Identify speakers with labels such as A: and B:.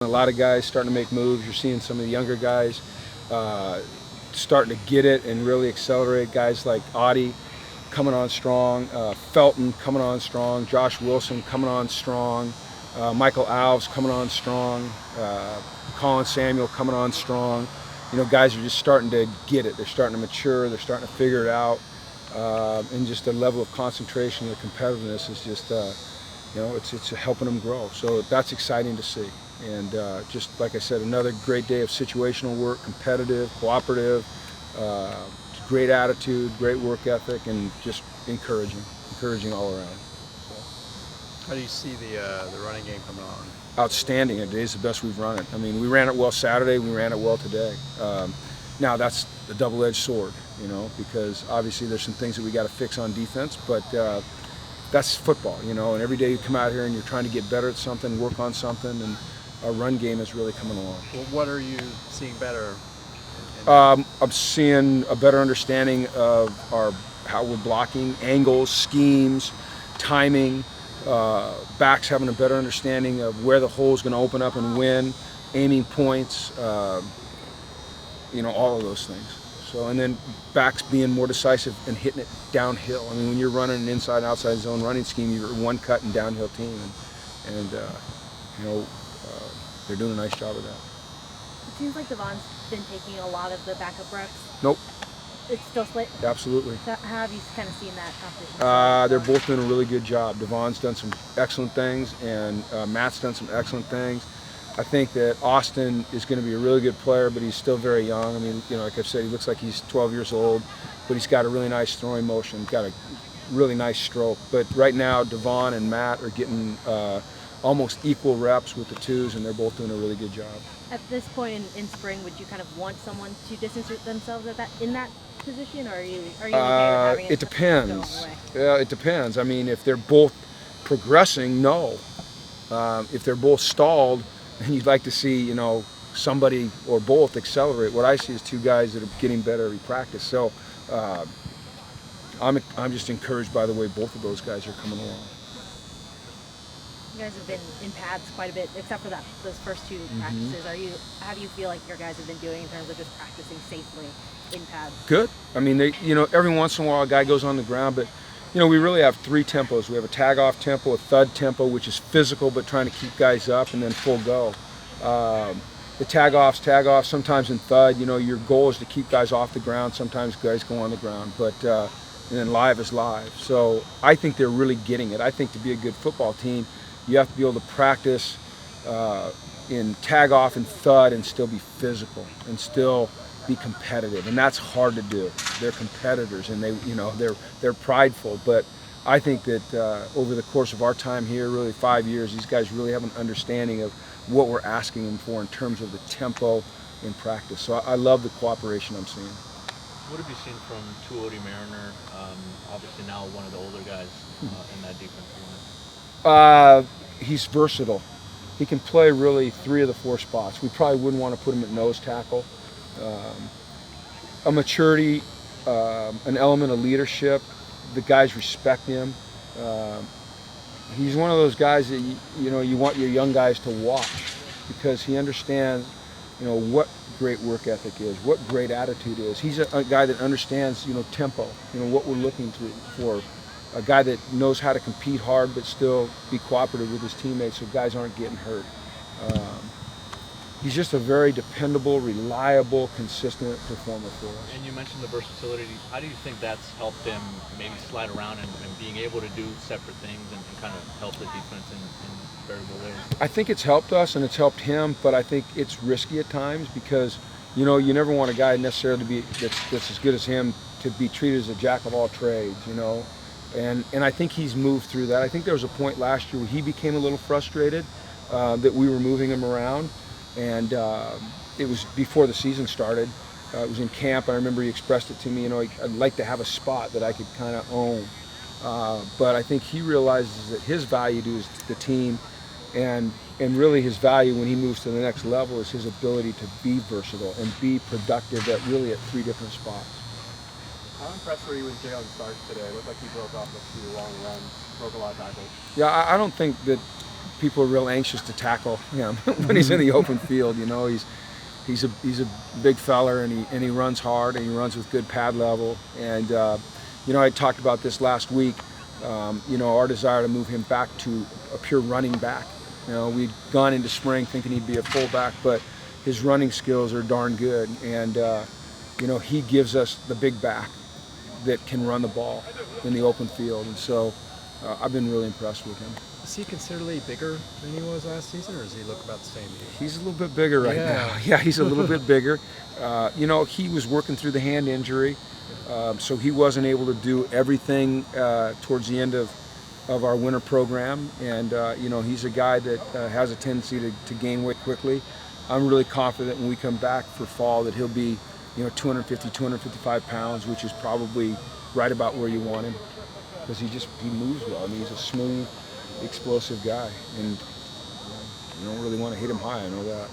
A: A lot of guys starting to make moves. You're seeing some of the younger guys starting to get it and really accelerate. Guys like Audie coming on strong, Felton coming on strong, Josh Wilson coming on strong, Michael Alves coming on strong, Colin Samuel coming on strong. You know, guys are just starting to get it. They're starting to mature. They're starting to figure it out. And just the level of concentration and the competitiveness is just, you know, it's helping them grow. So that's exciting to see. And just like I said, another great day of situational work, competitive, cooperative, great attitude, great work ethic, and just encouraging all around.
B: How do you see the running game coming on?
A: Outstanding. Today's the best we've run it. I mean, we ran it well Saturday. We ran it well today. Now that's a double-edged sword, you know, because obviously there's some things that we got to fix on defense, but that's football, you know. And every day you come out here and you're trying to get better at something, work on something, and our run game is really coming along.
B: Well, what are you seeing better?
A: I'm seeing a better understanding of how we're blocking, angles, schemes, timing. Backs having a better understanding of where the hole is going to open up and when, aiming points, you know, all of those things. So, and then backs being more decisive and hitting it downhill. I mean, when you're running an inside-outside zone running scheme, you're one cut and downhill team, and you know, they're doing a nice job of that.
C: It seems like Devon's been taking a lot of the backup reps.
A: Nope.
C: It's still split?
A: Absolutely.
C: So how have you kind of seen that competition?
A: They're both doing a really good job. Devon's done some excellent things, and Matt's done some excellent things. I think that Austin is going to be a really good player, but he's still very young. I mean, you know, like I've said, he looks like he's 12 years old, but he's got a really nice throwing motion, got a really nice stroke. But right now, Devon and Matt are getting almost equal reps with the twos, and they're both doing a really good job.
C: At this point in spring, would you kind of want someone to distance themselves in that position, or are you okay with having
A: it depends. Yeah, it depends. I mean, if they're both progressing, no. If they're both stalled, then you'd like to see, you know, somebody or both accelerate. What I see is two guys that are getting better every practice. So I'm just encouraged by the way both of those guys are coming along.
C: You guys have been in pads quite a bit, except for those first two practices. How do you feel like your guys have been doing in terms of just practicing safely in pads?
A: Good. I mean, you know, every once in a while a guy goes on the ground, but you know, we really have three tempos. We have a tag-off tempo, a thud tempo, which is physical but trying to keep guys up, and then full go. The tag-offs, sometimes in thud, you know, your goal is to keep guys off the ground. Sometimes guys go on the ground, but and then live is live. So I think they're really getting it. I think to be a good football team, you have to be able to practice in tag-off and thud and still be physical and still be competitive, and that's hard to do. They're competitors, and they're prideful. But I think that over the course of our time here, really 5 years, these guys really have an understanding of what we're asking them for in terms of the tempo in practice. So I love the cooperation I'm seeing.
D: What have you seen from Tuodi Mariner? Obviously now one of the older guys in that defensive line.
A: He's versatile. He can play really 3 of the 4 spots. We probably wouldn't want to put him at nose tackle. A maturity, an element of leadership. The guys respect him. He's one of those guys that you want your young guys to watch, because he understands, you know, what great work ethic is, what great attitude is. He's a guy that understands, you know, tempo, you know, what we're looking for. A guy that knows how to compete hard but still be cooperative with his teammates so guys aren't getting hurt. He's just a very dependable, reliable, consistent performer for us.
D: And you mentioned the versatility. How do you think that's helped him maybe slide around and being able to do separate things and kind of help the defense in variable ways?
A: I think it's helped us and it's helped him, but I think it's risky at times because, you know, you never want a guy necessarily to be that's as good as him to be treated as a jack of all trades, you know. And I think he's moved through that. I think there was a point last year where he became a little frustrated that we were moving him around. And it was before the season started. It was in camp, and I remember he expressed it to me, you know, I'd like to have a spot that I could kind of own. But I think he realizes that his value to the team and really his value when he moves to the next level is his ability to be versatile and be productive at 3 different spots.
B: How impressed were you with Jalen Stark today? It looked like he broke off a few long runs, broke a lot of tackles.
A: Yeah, I don't think that people are real anxious to tackle him when he's in the open field. You know, he's a big feller, and he runs hard, and he runs with good pad level. And you know, I talked about this last week. You know, our desire to move him back to a pure running back. You know, we'd gone into spring thinking he'd be a fullback, but his running skills are darn good, and you know, he gives us the big back that can run the ball in the open field, and so I've been really impressed with him.
B: Is he considerably bigger than he was last season, or does he look about the same to you?
A: He's a little bit bigger right now. Yeah, he's a little bit bigger. You know, he was working through the hand injury, so he wasn't able to do everything towards the end of our winter program, and you know, he's a guy that has a tendency to gain weight quickly. I'm really confident when we come back for fall that he'll be, you know, 250, 255 pounds, which is probably right about where you want him, because he moves well. I mean, he's a smooth, explosive guy, and you don't really want to hit him high, I know that.